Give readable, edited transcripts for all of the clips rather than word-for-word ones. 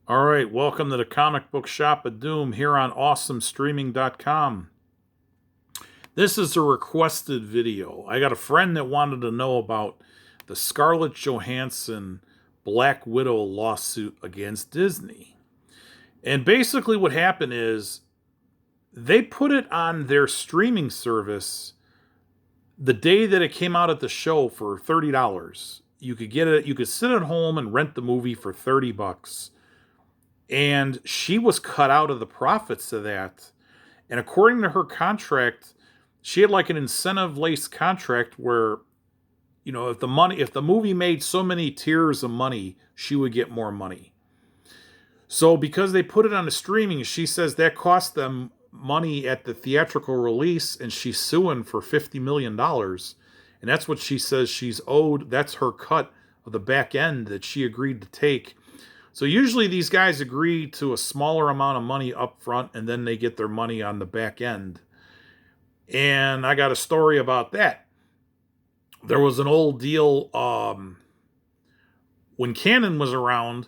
All right, welcome to the comic book shop of doom here on awesomestreaming.com. This is a requested video. I got a friend that wanted to know about the Scarlett Johansson Black Widow lawsuit against Disney. And basically what happened is they put it on their streaming service the day that it came out at the show for $30. You could get it, you could sit at home and rent the movie for $30. And she was cut out of the profits of that. And according to her contract, she had like an incentive-laced contract where, if the movie made so many tiers of money, she would get more money. So because they put it on the streaming, she says that cost them money at the theatrical release, and she's suing for $50 million. And that's what she says she's owed. That's her cut of the back end that she agreed to take. So usually these guys agree to a smaller amount of money up front, and then they get their money on the back end. And I got a story about that. There was an old deal when Cannon was around.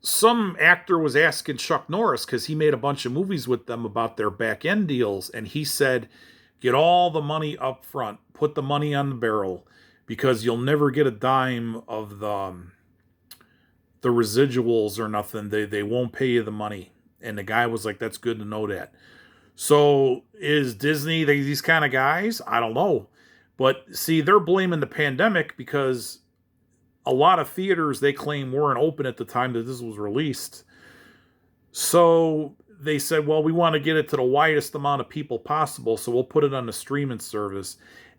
Some actor was asking Chuck Norris, because he made a bunch of movies with them, about their back end deals. And he said, get all the money up front. Put the money on the barrel, because you'll never get a dime of the residuals or nothing. They won't pay you the money. And the guy was like, that's good to know that. So is Disney these kind of guys? I don't know. But see, they're blaming the pandemic because a lot of theaters, they claim, weren't open at the time that this was released. So they said, well, we want to get it to the widest amount of people possible, so we'll put it on the streaming service.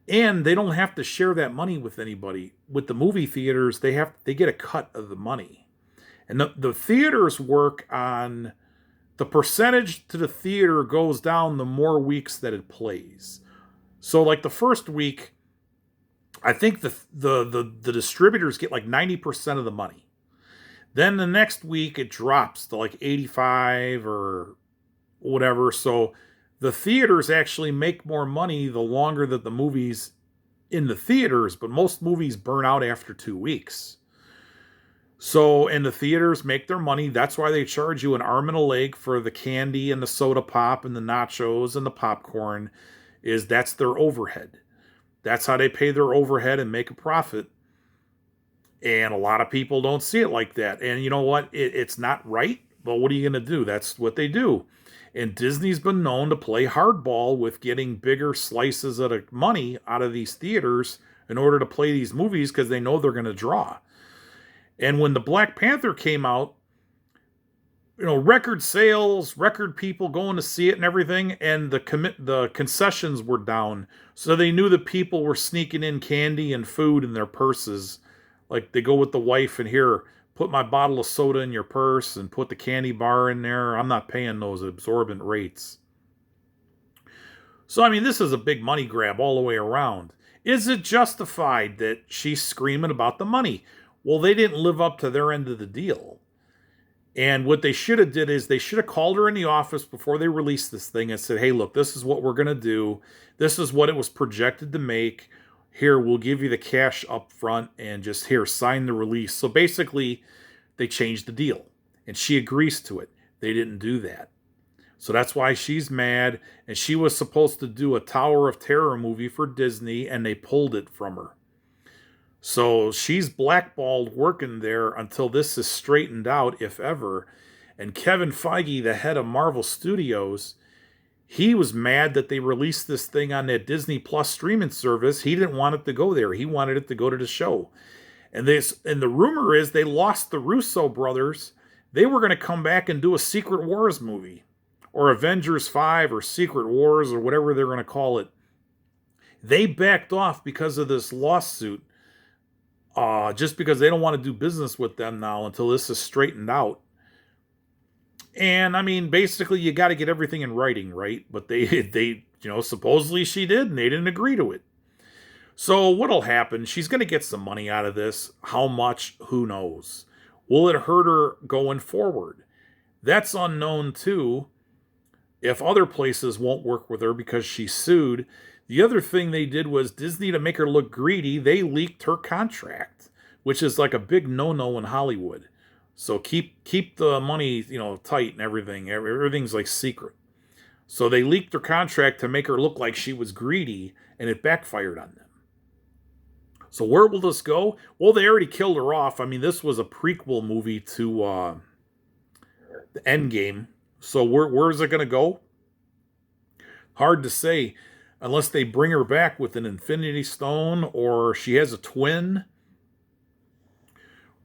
And they don't have to share that money with anybody. With the movie theaters, they get a cut of the money. And the theaters work on the percentage to the theater goes down the more weeks that it plays. So like the first week, I think the distributors get like 90% of the money. Then the next week it drops to like 85 or whatever. So the theaters actually make more money the longer that the movie's in the theaters, but most movies burn out after 2 weeks. So, and the theaters make their money. That's why they charge you an arm and a leg for the candy and the soda pop and the nachos and the popcorn. That's their overhead. That's how they pay their overhead and make a profit. And a lot of people don't see it like that. And you know what? It's not right, but what are you going to do? That's what they do. And Disney's been known to play hardball with getting bigger slices of the money out of these theaters in order to play these movies, because they know they're going to draw. And when the Black Panther came out, record sales, record people going to see it and everything, and the concessions were down. So they knew that people were sneaking in candy and food in their purses. Like they go with the wife and, here, put my bottle of soda in your purse and put the candy bar in there. I'm not paying those exorbitant rates. So, I mean, this is a big money grab all the way around. Is it justified that she's screaming about the money? Well, they didn't live up to their end of the deal. And what they should have did is they should have called her in the office before they released this thing and said, hey, look, this is what we're going to do. This is what it was projected to make. Here, we'll give you the cash up front, and just here, sign the release. So basically, they changed the deal, and she agrees to it. They didn't do that. So that's why she's mad, and she was supposed to do a Tower of Terror movie for Disney, and they pulled it from her. So she's blackballed working there until this is straightened out, if ever. And Kevin Feige, the head of Marvel Studios, he was mad that they released this thing on that Disney Plus streaming service. He didn't want it to go there. He wanted it to go to the show. And the rumor is they lost the Russo brothers. They were going to come back and do a Secret Wars movie, or Avengers 5 or Secret Wars or whatever they're going to call it. They backed off because of this lawsuit. Just because they don't want to do business with them now until this is straightened out. And I mean, basically, you got to get everything in writing, right? But they supposedly she did, and they didn't agree to it. So what'll happen? She's going to get some money out of this. How much? Who knows? Will it hurt her going forward? That's unknown too. If other places won't work with her because she sued. The other thing they did was Disney, to make her look greedy, they leaked her contract, which is like a big no-no in Hollywood. So keep the money, tight and everything. Everything's like secret. So they leaked her contract to make her look like she was greedy, and it backfired on them. So where will this go? Well, they already killed her off. I mean, this was a prequel movie to the Endgame. So where is it going to go? Hard to say, unless they bring her back with an Infinity Stone, or she has a twin,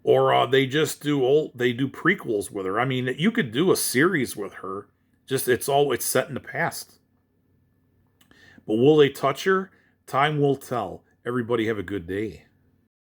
or they just do prequels with her. I mean, you could do a series with her. Just it's set in the past. But will they touch her? Time will tell. Everybody have a good day.